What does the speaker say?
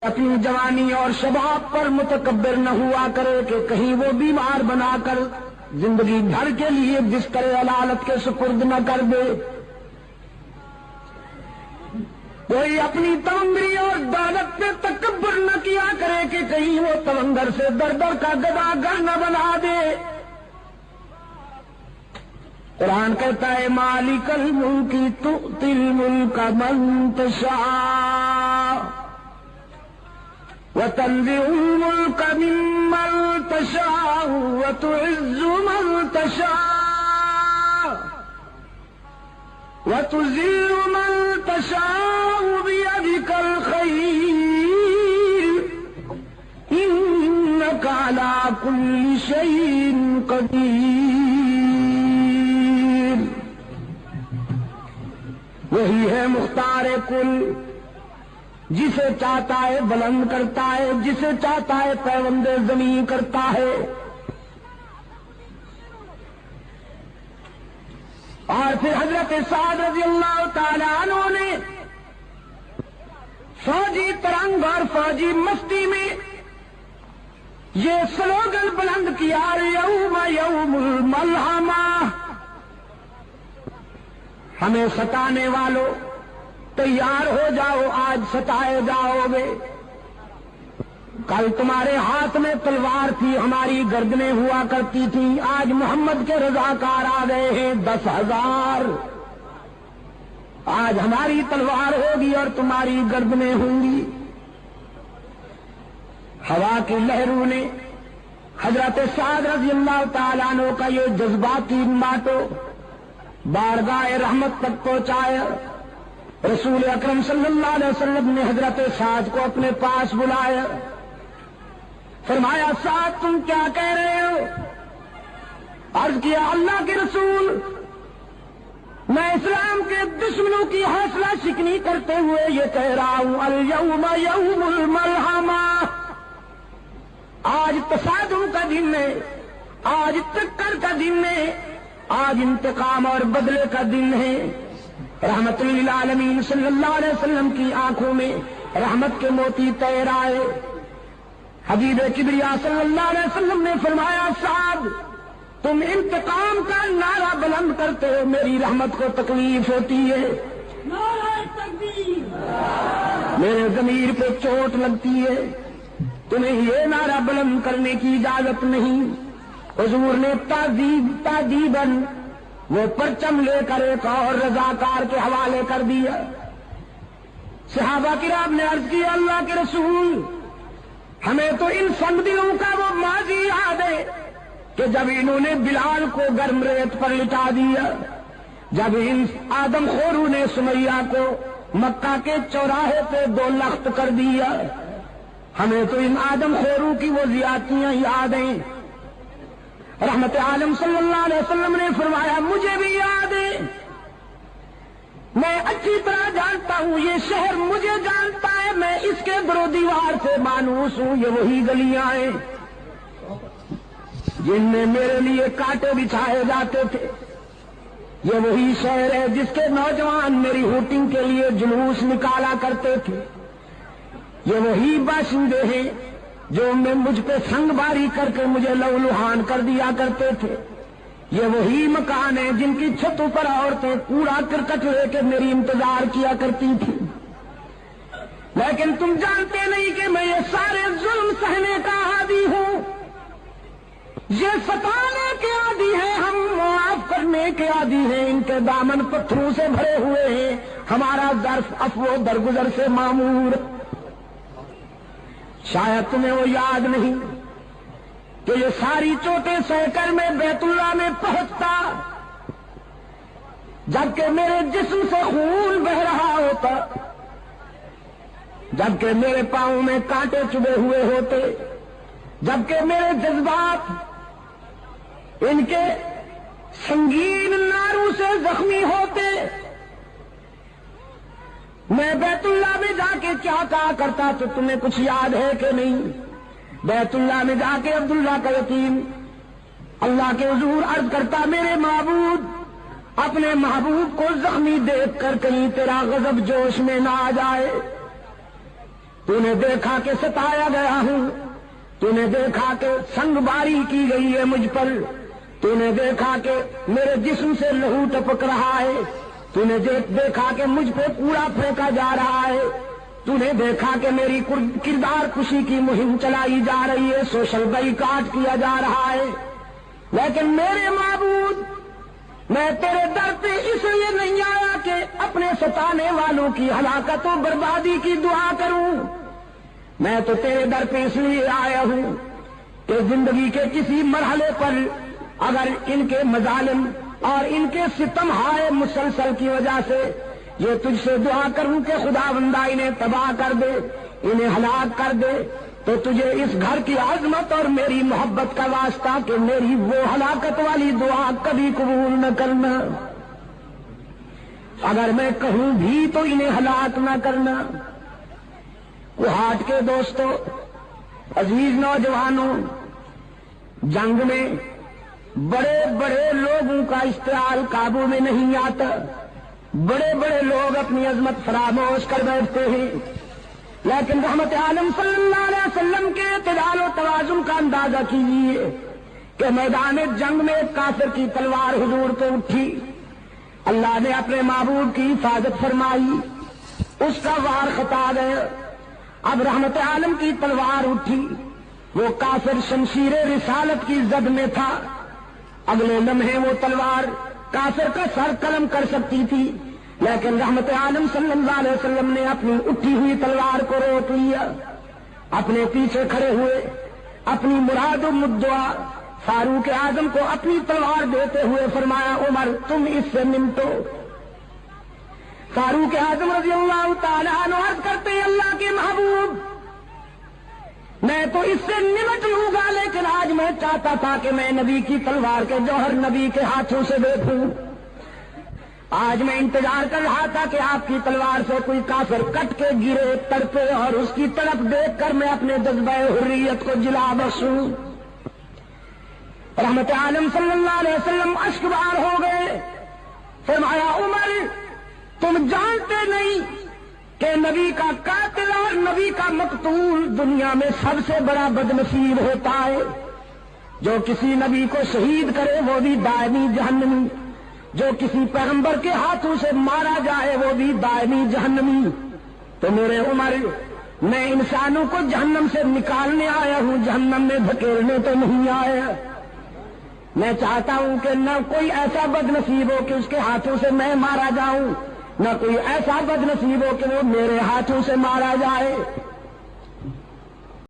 اپنی جوانی اور شباب پر متکبر نہ ہوا کرے کہ کہیں وہ بیمار بنا کر زندگی بھر کے لیے بستر علالت کے سپرد نہ کر دے۔ کوئی اپنی تونگری اور دولت پہ تکبر نہ کیا کرے کہ کہیں وہ تونگر سے در در کا گدا گر نہ بنا دے۔ قرآن کہتا ہے مالک الملک تؤتی الملک من تشاء وتنزع الملك ممن تشاء وتعز من تشاء وتذل من تشاء بيدك الخير إنك على كل شيء قدير۔ وہی ہے مختار کل، جسے چاہتا ہے بلند کرتا ہے، جسے چاہتا ہے پیوند زمین کرتا ہے۔ اور پھر حضرت سعد رضی اللہ تعالی عنہ نے فوجی ترنگ اور فوجی مستی میں یہ سلوگن بلند کیا، یوم یوم الملحمہ، ہمیں ستانے والوں تیار ہو جاؤ، آج ستائے جاؤ گے۔ کل تمہارے ہاتھ میں تلوار تھی، ہماری گردنیں ہوا کرتی تھیں، آج محمد کے رضاکار آ گئے ہیں 10,000۔ آج ہماری تلوار ہوگی اور تمہاری گردنیں ہوں گی۔ ہوا کی لہروں نے حضرت سعد رضی اللہ تعالیٰ عنہ کا یہ جذباتی ماتو بارگاہ رحمت تک پہنچایا۔ رسول اکرم صلی اللہ علیہ وسلم نے حضرت سعد کو اپنے پاس بلایا، فرمایا سعد تم کیا کہہ رہے ہو؟ عرض کیا اللہ کے رسول، میں اسلام کے دشمنوں کی حوصلہ شکنی کرتے ہوئے یہ کہہ رہا ہوں الیوم یوم الملحمہ، آج تصادم کا دن ہے، آج ٹکر کا دن ہے، آج انتقام اور بدلے کا دن ہے۔ رحمت للعالمین صلی اللہ علیہ وسلم کی آنکھوں میں رحمت کے موتی تیر آئے۔ حبیب کبریا صلی اللہ علیہ وسلم نے فرمایا سعد تم انتقام کا نعرہ بلند کرتے ہو، میری رحمت کو تکلیف ہوتی ہے، نعرہ تکبیر، میرے ضمیر پہ چوٹ لگتی ہے، تمہیں یہ نعرہ بلند کرنے کی اجازت نہیں۔ حضور نے تعذیباً وہ پرچم لے کر ایک اور رضاکار کے حوالے کر دیا۔ صحابہ کرام نے عرض کیا اللہ کے رسول، ہمیں تو ان سنگدلوں کا وہ ماضی یاد ہے کہ جب انہوں نے بلال کو گرم ریت پر لٹا دیا، جب ان آدم خوروں نے سمیہ کو مکہ کے چوراہے پہ 2 لخت کر دیا، ہمیں تو ان آدم خوروں کی وہ زیادتیاں یاد ہیں۔ رحمت عالم صلی اللہ علیہ وسلم نے فرمایا مجھے بھی یاد ہے، میں اچھی طرح جانتا ہوں، یہ شہر مجھے جانتا ہے، میں اس کے در و دیوار سے مانوس ہوں، یہ وہی گلیاں ہیں جن میں میرے لیے کانٹے بچھائے جاتے تھے، یہ وہی شہر ہے جس کے نوجوان میری ہوٹنگ کے لیے جلوس نکالا کرتے تھے، یہ وہی باشندے ہیں جو میں مجھ پہ سنگ باری کر کے مجھے لہولہان کر دیا کرتے تھے، یہ وہی مکان ہیں جن کی چھتوں پر عورتیں کوڑا کرکٹ لے کے میری انتظار کیا کرتی تھی۔ لیکن تم جانتے نہیں کہ میں یہ سارے ظلم سہنے کا عادی ہوں، یہ ستانے کے عادی ہیں، ہم معاف کرنے کے عادی ہیں، ان کے دامن پتھروں سے بھرے ہوئے ہیں، ہمارا ظرف عفو و درگزر سے معمور۔ شاید تمہیں وہ یاد نہیں کہ یہ ساری چوٹیں سہ کر میں بیت اللہ میں پہنچتا جبکہ میرے جسم سے خون بہ رہا ہوتا، جبکہ میرے پاؤں میں کانٹے چبھے ہوئے ہوتے، جبکہ میرے جذبات ان کے سنگین ناروں سے زخمی ہوتے، میں بیت اللہ میں جا کے کیا کہا کرتا تو تمہیں کچھ یاد ہے کہ نہیں؟ بیت اللہ میں جا کے عبداللہ کا یتیم اللہ کے حضور عرض کرتا میرے معبود، اپنے محبوب کو زخمی دیکھ کر کہیں تیرا غضب جوش میں نہ آ جائے، تو نے دیکھا کہ ستایا گیا ہوں، تو نے دیکھا کہ سنگ باری کی گئی ہے مجھ پر، تو نے دیکھا کہ میرے جسم سے لہو ٹپک رہا ہے، تو نے دیکھا کہ مجھ پہ کوڑا پھینکا جا رہا ہے، تو نے دیکھا کہ میری کردار کشی کی مہم چلائی جا رہی ہے، سوشل بائیکاٹ کیا جا رہا ہے، لیکن میرے معبود میں تیرے در پہ اس لیے نہیں آیا کہ اپنے ستانے والوں کی ہلاکت و بربادی کی دعا کروں، میں تو تیرے در پہ اس لیے آیا ہوں کہ زندگی کے کسی مرحلے پر اگر ان کے مظالم اور ان کے ستم ہائے مسلسل کی وجہ سے یہ تجھ سے دعا کروں کہ خدا بندہ انہیں تباہ کر دے، انہیں ہلاک کر دے، تو تجھے اس گھر کی عظمت اور میری محبت کا واسطہ کہ میری وہ ہلاکت والی دعا کبھی قبول نہ کرنا، اگر میں کہوں بھی تو انہیں ہلاک نہ کرنا۔ کوہاٹ کے دوستو، عزیز نوجوانوں، جنگ میں بڑے بڑے لوگوں کا اشتعال قابو میں نہیں آتا، بڑے بڑے لوگ اپنی عظمت فراموش کر بیٹھتے ہیں، لیکن رحمت عالم صلی اللہ علیہ وسلم کے اعتدال و توازن کا اندازہ کیجیے کہ میدان جنگ میں ایک کافر کی تلوار حضور پہ اٹھی، اللہ نے اپنے معبود کی حفاظت فرمائی، اس کا وار خطا گیا، اب رحمت عالم کی تلوار اٹھی، وہ کافر شمشیر رسالت کی زد میں تھا، اگلے لمحے وہ تلوار کافر کا سر قلم کر سکتی تھی، لیکن رحمت عالم صلی اللہ علیہ وسلم نے اپنی اٹھی ہوئی تلوار کو روک لیا، اپنے پیچھے کھڑے ہوئے اپنی مراد و مدعا فاروق اعظم کو اپنی تلوار دیتے ہوئے فرمایا، عمر تم اس سے نمٹو۔ فاروق اعظم رضی اللہ تعالیٰ عنہ عرض کرتے ہیں، اللہ کے محبوب میں تو اس سے نمٹ لوں گا، لیکن آج میں چاہتا تھا کہ میں نبی کی تلوار کے جوہر نبی کے ہاتھوں سے دیکھوں، آج میں انتظار کر رہا تھا کہ آپ کی تلوار سے کوئی کافر کٹ کے گرے تڑپے اور اس کی طرف دیکھ کر میں اپنے جذبہ حریت کو جلا بخشوں۔ رحمت عالم صلی اللہ علیہ وسلم اشک بار ہو گئے، فرمایا، عمر تم جانتے نہیں کہ نبی کا قاتل اور نبی کا مقتول دنیا میں سب سے بڑا بدنصیب ہوتا ہے، جو کسی نبی کو شہید کرے وہ بھی دائمی جہنمی، جو کسی پیغمبر کے ہاتھوں سے مارا جائے وہ بھی دائمی جہنمی۔ تو میرے عمر میں انسانوں کو جہنم سے نکالنے آیا ہوں، جہنم میں دھکیلنے تو نہیں آیا۔ میں چاہتا ہوں کہ نہ کوئی ایسا بدنصیب ہو کہ اس کے ہاتھوں سے میں مارا جاؤں، نہ کوئی ایسا بدنصیب ہو کہ وہ میرے ہاتھوں سے مارا جائے۔